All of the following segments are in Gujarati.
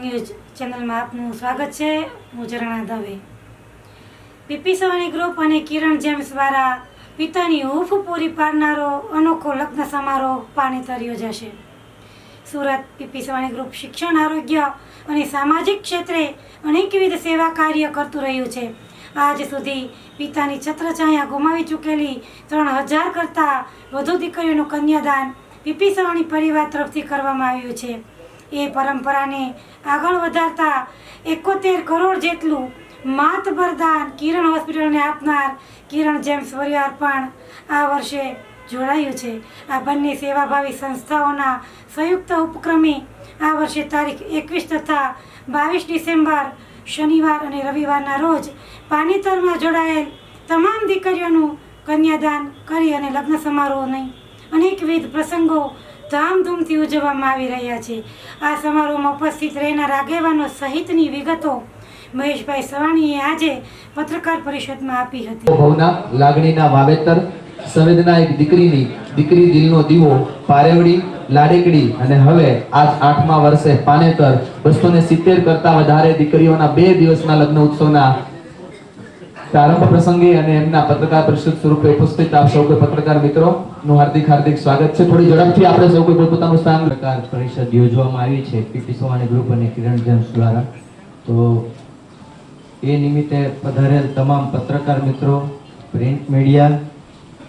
ન્યૂઝ ચેનલમાં આપનું સ્વાગત છે। હું ઝરણા દવે। પીપી સવાણી ગ્રુપ અને કિરણ જેમ્સ દ્વારા પિતાની હૂંફ પૂરી પાડનારો અનોખો લગ્ન સમારોહ પાણીતર યોજાશે। સુરત પીપી સવાણી ગ્રુપ શિક્ષણ, આરોગ્ય અને સામાજિક ક્ષેત્રે અનેકવિધ સેવા કાર્ય કરતું રહ્યું છે। આજ સુધી પિતાની છત્રછાયા ગુમાવી ચૂકેલી 3000 કરતાં વધુ દીકરીઓનું કન્યાદાન પીપી સવાણી પરિવાર તરફથી કરવામાં આવ્યું છે। એ પરંપરાને આગળ વધારતા 71 કરોડ જેટલું માતબર દાન કિરણ હોસ્પિટલને આપનાર કિરણ જેમ્સ પરિવાર પણ આ વર્ષે જોડાયું છે। આ બંને સેવાભાવી સંસ્થાઓના સંયુક્ત ઉપક્રમે આ વર્ષે તારીખ 21 તથા 22 ડિસેમ્બર શનિવાર અને રવિવારના રોજ પાણીતરમાં જોડાયેલ તમામ દીકરીઓનું કન્યાદાન કરી અને લગ્ન સમારોહની અનેકવિધ પ્રસંગો ધામધૂમથી ઉજવવામાં આવી રહ્યા છે। આ સમારોહમાં ઉપસ્થિત રહેનાર આગેવાનો સહિતની વિગતો મહેશભાઈ સવાણીએ આજે પત્રકાર પરિષદમાં આપી હતી। ભાવના, લાગણીના વાવેતર, સંવેદના એક દીકરી દિલનો દીવો, પારેવડી, લાડેકડી અને હવે આજ 8મા વર્ષે પાનેતર 270 કરતા વધારે દીકરીઓના 2 દિવસના લગ્ન ઉત્સવના પ્રારંભ પ્રસંગે અને એમના પત્રકાર પરિષદ સ્વરૂપે ઉપસ્થિત આપ સૌ પત્રકાર મિત્રોનું હાર્દિક સ્વાગત છે। થોડી ઝડપથી આપણે સૌ કોઈ પોતાનું સ્થાન પત્રકાર પરિષદ યોજવામાં આવી છે પીપી સવાણી ગ્રુપ અને કિરણ જેમ્સ દ્વારા। તો એ નિમિત્તે પધારેલ તમામ પત્રકાર મિત્રો, પ્રિન્ટ મીડિયા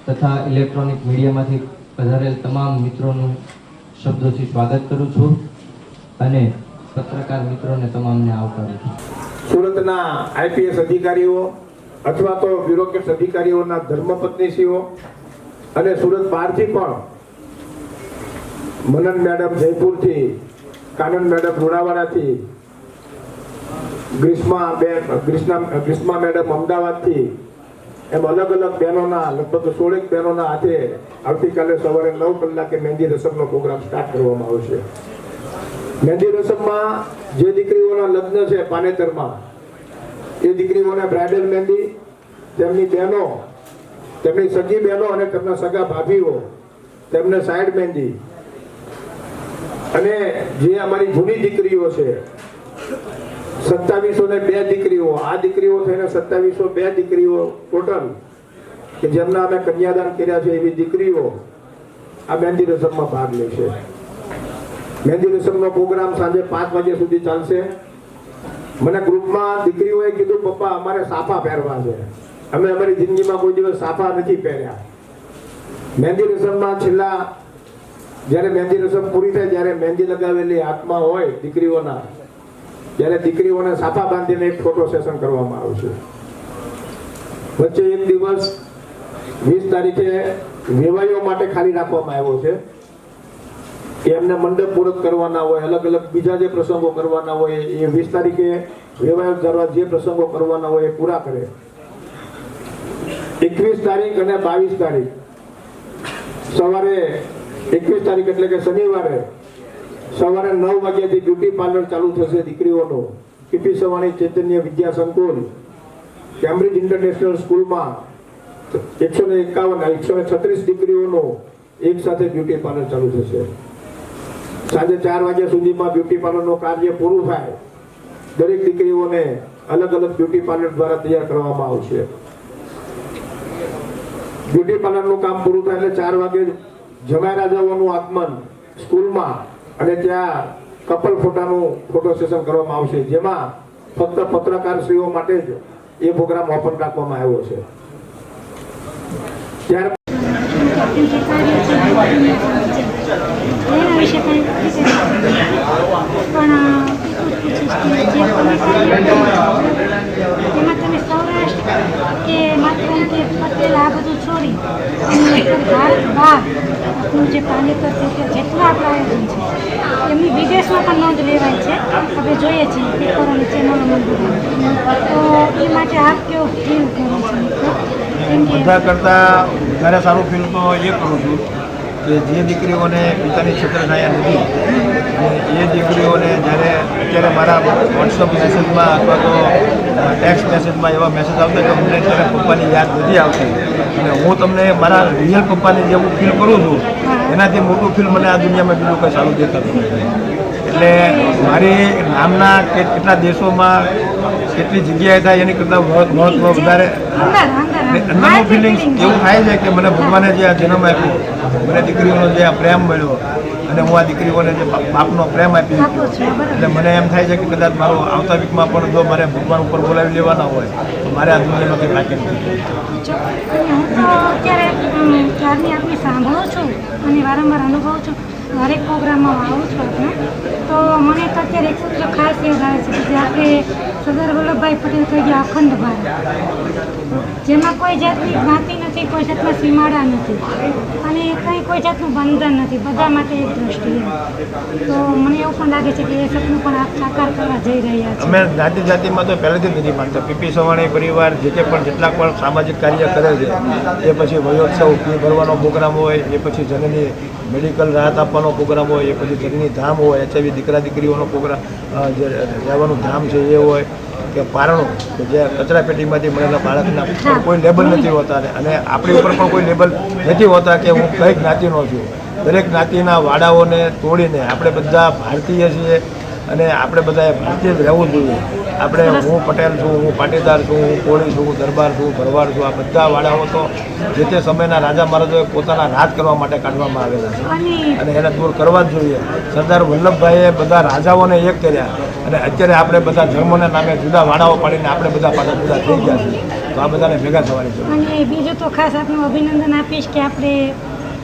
તથા ઇલેક્ટ્રોનિક મીડિયામાંથી પધારેલ તમામ મિત્રોનું શબ્દોથી સ્વાગત કરું છું અને પત્રકાર મિત્રોને તમામને આવકારું છું। સુરતના આઈપીએસ અધિકારીઓ અથવા તો બ્યુરોક્રેટ્સ અધિકારીઓના ધર્મપત્નીશ્રીઓ અને સુરત બહારથી પણ મનન મેડમ જયપુરથી, કાનન મેડમ લુણાવાડાથી, ગ્રીષ્મા મેડમ અમદાવાદથી, એમ અલગ અલગ બહેનોના લગભગ 16 બહેનોના હાથે આવતીકાલે સવારે 9 કલાકે મહેંદી રસમનો પ્રોગ્રામ સ્ટાર્ટ કરવામાં આવશે। મહેંદી રસમમાં જે દીકરીઓના લગ્ન છે પાનેતરમાં, એ દીકરીઓને બ્રાઇડલ મહેંદી, તેમની બહેનો, તેમની સગી બહેનો અને તેમના સગા ભાભીઓ, તેમને સાઈડ મહેંદી, અને જે અમારી જૂની દીકરીઓ છે 2702 દીકરીઓ, આ દીકરીઓ થઈને 2702 દીકરીઓ ટોટલ કે જેમના અમે કન્યાદાન કર્યા છે, એવી દીકરીઓ આ મહેંદી રસમમાં ભાગ લેશે। મહેંદી રસમનો પ્રોગ્રામ સાંજે 5 વાગ્યા સુધી ચાલશે। મને ગ્રુપમાં દીકરીઓએ કીધું, પપ્પા અમારે સાફા પહેરવા છે, અમે અમારી જિંદગીમાં કોઈ દિવસ સાફા નથી પહેર્યા। મહેંદી રસમમાં છેલ્લા જ્યારે મહેંદી રસમ પૂરી થાય, જ્યારે મહેંદી લગાવેલી હાથમાં હોય દીકરીઓના, ત્યારે દીકરીઓને સાફા બાંધીને એક ફોટો સેશન કરવામાં આવશે। વચ્ચે એક દિવસ 20 તારીખે વેવાઈઓ માટે ખાલી રાખવામાં આવ્યો છે કે એમને મંડપ પૂરક કરવાના હોય, અલગ અલગ બીજા જે પ્રસંગો કરવાના હોય એ 20 તારીખે વેવાયો કરવા જે પ્રસંગો કરવાના હોય એ પૂરા કરે। 21 તારીખ અને 22 તારીખ સવારે, 21 તારીખ એટલે કે શનિવારે સવારે 9 વાગ્યાથી બ્યુટી પાર્લર ચાલુ થશે દીકરીઓનું। પીપી સવાણી ચૈતન્ય વિદ્યા સંકુલ, કેમ્બ્રિજ ઇન્ટરનેશનલ સ્કૂલમાં 136 દીકરીઓનું એક સાથે બ્યુટી પાર્લર ચાલુ થશે। સાંજે 4 વાગ્યા સુધીમાં બ્યુટી પાર્લરનું કાર્ય પૂરું થાય, દરેક દીકરીઓને અલગ અલગ બ્યુટી પાર્લર દ્વારા તૈયાર કરવામાં આવશે। બ્યુટી પાર્લરનું કામ પૂરું થાય એટલે 4 વાગે જમાઈ રાજાઓનું આગમન સ્કૂલમાં, અને ત્યાં કપલ ફોટો સેશન કરવામાં આવશે, જેમાં ફક્ત પત્રકારશ્રીઓ માટે જ એ પ્રોગ્રામ ઓપન રાખવામાં આવ્યો છે। ત્યારે જે પાણીતર છે જેટલા આપણા આયોજન છે એમની વિદેશમાં પણ નોંધ લેવાય છે, આપણે જોઈએ છીએ પેપરોની ચેનલોમાં, તો એ માટે આપ કેવો ફીલ કરો છો? બધા કરતાં વધારે સારું ફીલ તો એ કરું છું કે જે દીકરીઓને પિતાની છત્રછાયા નથી, અને એ દીકરીઓને જ્યારે અત્યારે મારા વોટ્સઅપ મેસેજમાં અથવા તો ટેક્સ્ટ મેસેજમાં એવા મેસેજ આવતા કે અમને ત્યારે પપ્પાની યાદ નથી આવતી, અને હું તમને મારા રિયલ પપ્પાને જેવું ફીલ કરું છું એનાથી મોટું ફીલ મને આ દુનિયામાં બીજું કંઈ સારું દેખાતું નથી। એટલે મારી નામના કેટલા દેશોમાં કેટલી જગ્યાએ થાય એની કરતાં મહત્વ વધારે અંદરનું ફિલિંગ્સ એવું થાય છે કે મને ભગવાને જે આ જન્મ આપ્યો, મને દીકરીઓનો જે આ પ્રેમ મળ્યો અને હું આ દીકરીઓને જે બાપનો પ્રેમ આપી એટલે મને એમ થાય છે કે કદાચ મારો આવતા વીકમાં પણ જો મારે ભગવાન ઉપર બોલાવી લેવાના હોય તો મારે આ દુનિયામાં કંઈ બાકી નથી. હું તો અત્યારે ત્યારની આપની સાંભળું છું અને વારંવાર અનુભવું છું, દરેક પ્રોગ્રામમાં આવું છું આપણે, તો મને તો અત્યારે એક સૂત્ર ખાસ યાદ આવે છે કે જે આપણે સરદાર વલ્લભભાઈ પટેલ કહી ગયા અખંડ ભારત, જેમાં કોઈ જાતની જ્ઞાતિ નથી, કોઈ જાતના સીમાડા નથી અને કંઈ કોઈ જાતનું બંધન નથી, બધા માટે એક દ્રષ્ટિએ. તો મને એવું પણ લાગે છે કે એ સપનું પણ આપ સાકાર કરવા જઈ રહ્યા છે. અમે જાતિ જાતિમાં તો પહેલેથી જ નથી માનતા. પીપી સવાણી પરિવાર જે પણ જેટલા પણ સામાજિક કાર્ય કરે છે, એ પછી વયોત્સવ ફી ભરવાનો પ્રોગ્રામ હોય, એ પછી જનની મેડિકલ રાહત આપવાનો પ્રોગ્રામ હોય, એ પછી જનની ધામ હોય, એચઆઈવી દીકરા દીકરીઓનો પ્રોગ્રામ, જે રહેવાનું ધામ છે એ હોય, કે પારણું કે જે કચરા પેટીમાંથી મળેલા બાળકના કોઈ લેબલ નથી હોતા અને આપણી ઉપર પણ કોઈ લેબલ નથી હોતા કે હું કઈ જ્ઞાતિનો છું. દરેક જ્ઞાતિના વાડાઓને તોડીને આપણે બધા ભારતીય છીએ અને આપણે બધાએ ભારતીય જ રહેવું જોઈએ. આપણે હું પટેલ છું, હું પાટીદાર છું, હું કોળી છું, દરબાર છું, ભરવાડ છું, આ બધા વાડાઓ તો જે તે સમયના રાજા મહારાજોએ પોતાના રાજ કરવા માટે કાઢવામાં આવેલા છે અને એને દૂર કરવા જ જોઈએ. સરદાર વલ્લભભાઈએ બધા રાજાઓને એક કર્યા અને અત્યારે આપણે બધા ધર્મોના નામે જુદા વાડાઓ પાડીને આપણે બધા પાછા જુદા થઈ ગયા છે. તો આ બધાને ભેગા થવાની છે. અને બીજું તો ખાસ આપનું અભિનંદન આપીશ કે આપણે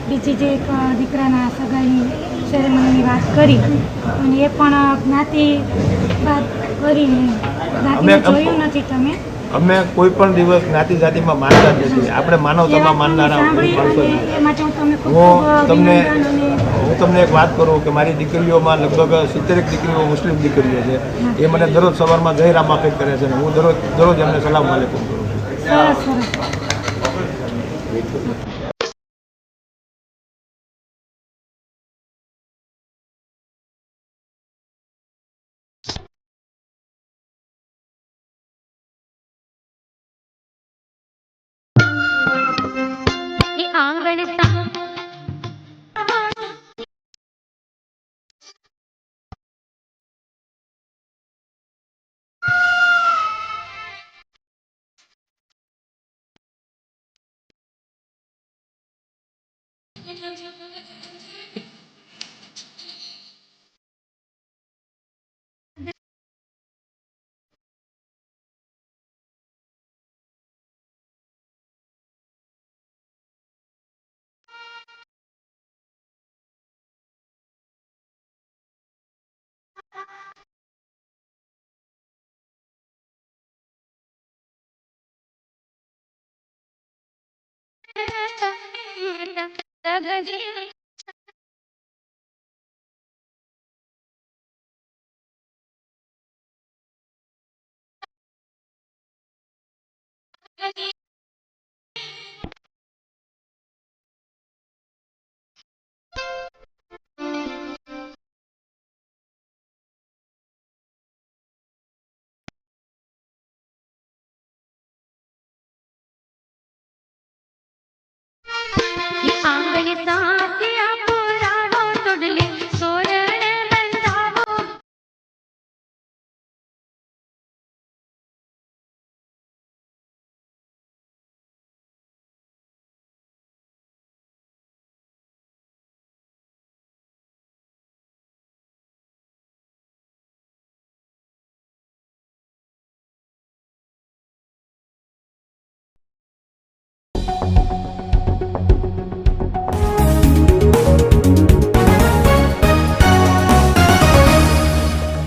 બીજી જે એક દીકરાના સગાઈની સેરેમનીની વાત કરી અને એ પણ જ્ઞાતિ વાત કરીને જ્ઞાતિને જોયું નથી તમે. અમે કોઈ પણ દિવસ જ્ઞાતિ જાતિમાં માનતા જ નથી. આપણે માનવતામાં માનનારા હું તમને એક વાત કરું કે મારી દીકરીઓમાં લગભગ 70 દીકરીઓ મુસ્લિમ દીકરીઓ છે. એ મને દરરોજ સવારમાં જય રામાફેક કરે છે અને હું દરરોજ એમને સલામ વાલેકુમ કરું છું. સરસ સરસ. આંગણ